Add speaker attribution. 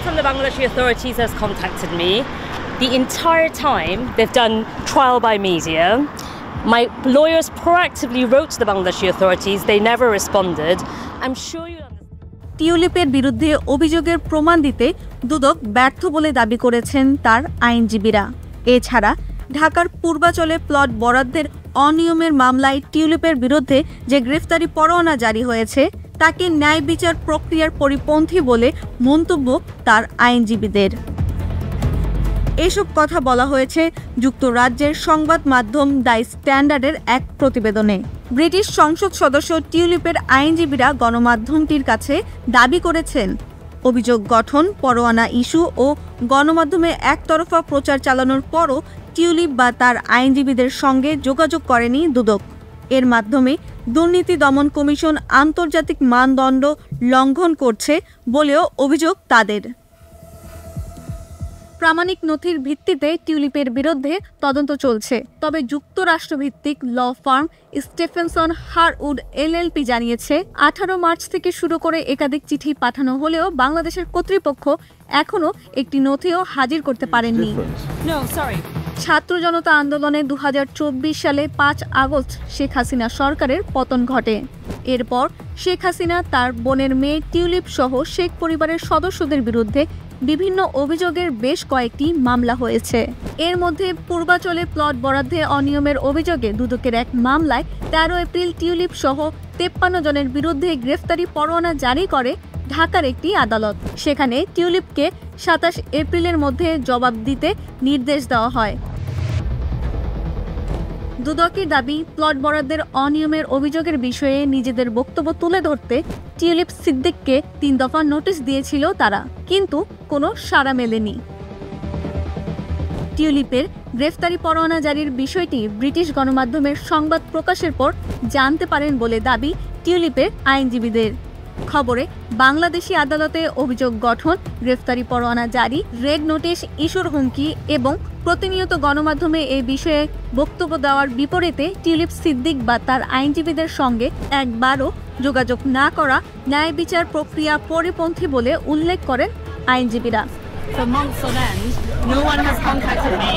Speaker 1: one from the Bangladeshi authorities has contacted me. The entire time they've done trial by media. My lawyers proactively wrote to the Bangladeshi authorities. They never responded. I'm sure you understand.
Speaker 2: টিউলিপের বিরুদ্ধে অভিযোগের প্রমাণ দিতে দুদক ব্যর্থ বলে দাবি করেছেন তার আইনজীবীরা। এছাড়া ঢাকার পূর্বাচলে প্লট বরাদ্দের অনিয়মের মামলায় টিউলিপের বিরুদ্ধে যে গ্রেফতারি পরোয়ানা জারি হয়েছে তাকে ন্যায় বিচার প্রক্রিয়ার পরিপন্থী বলে মন্তব্য তার আইনজীবীদের। এসব কথা বলা হয়েছে যুক্তরাজ্যের সংবাদ মাধ্যম দ্য স্ট্যান্ডার্ডের এক প্রতিবেদনে। ব্রিটিশ সংসদ সদস্য টিউলিপের আইনজীবীরা গণমাধ্যমটির কাছে দাবি করেছেন, অভিযোগ গঠন, পরোয়ানা ইস্যু ও গণমাধ্যমে একতরফা প্রচার চালানোর পরও টিউলিপ বা তার আইনজীবীদের সঙ্গে যোগাযোগ করেনি দুদক। এর মাধ্যমে দুর্নীতি দমন কমিশন আন্তর্জাতিক মানদণ্ড লঙ্ঘন করছে বলেও অভিযোগ তাদের। প্রামাণিক নথির ভিত্তিতে টিউলিপের বিরুদ্ধে তদন্ত চলছে। তবে যুক্তরাষ্ট্রভিত্তিক law firm Stephenson Harwood LLP জানিয়েছে, 18 মার্চ থেকে শুরু করে একাধিক চিঠি পাঠানো হলেও বাংলাদেশের কর্তৃপক্ষ এখনও একটি নথিও হাজির করতে পারেননি। ছাত্র জনতা আন্দোলনে 2024 সালে 5 আগস্ট শেখ হাসিনা সরকারের পতন ঘটে। এরপর শেখ হাসিনা তার বোনের মেয়ে টিউলিপ সহ শেখ পরিবারের সদস্যদের বিরুদ্ধে বিভিন্ন অভিযোগের বেশ কয়েকটি মামলা হয়েছে। এর মধ্যে পূর্বাচলে প্লট বরাদ্দে অনিয়মের অভিযোগে দুদকের এক মামলায় 13 এপ্রিল টিউলিপ সহ 53 জনের বিরুদ্ধে গ্রেফতারি পরোয়ানা জারি করে ঢাকার একটি আদালত। সেখানে টিউলিপকে 27 এপ্রিলের মধ্যে জবাব দিতে নির্দেশ দেওয়া হয়। দুদকের দাবি, প্লট বরাদ্দের অনিয়মের অভিযোগের বিষয়ে নিজেদের বক্তব্য তুলে ধরতে টিউলিপ সিদ্দিককে 3 দফা নোটিশ দিয়েছিল তারা, কিন্তু কোনো সাড়া মেলেনি। টিউলিপের গ্রেফতারি পরোয়ানা জারির বিষয়টি ব্রিটিশ গণমাধ্যমের সংবাদ প্রকাশের পর জানতে পারেন বলে দাবি টিউলিপের আইনজীবীদের। খবরে বাংলাদেশি আদালতে অভিযোগ গঠন, গ্রেফতারি পরোয়ানা জারি, রেড নোটিশ ইস্যুর হুমকি এবং প্রতিনিয়ত গণমাধ্যমে এই বিষয়ে বক্তব্য দেওয়ার বিপরীতে টিউলিপ সিদ্দিক বা তার আইনজীবীদের সঙ্গে একবারও যোগাযোগ না করা ন্যায় বিচার প্রক্রিয়া পরিপন্থী বলে উল্লেখ করেন আইনজীবীরা।
Speaker 1: For months on end, no one has contacted me.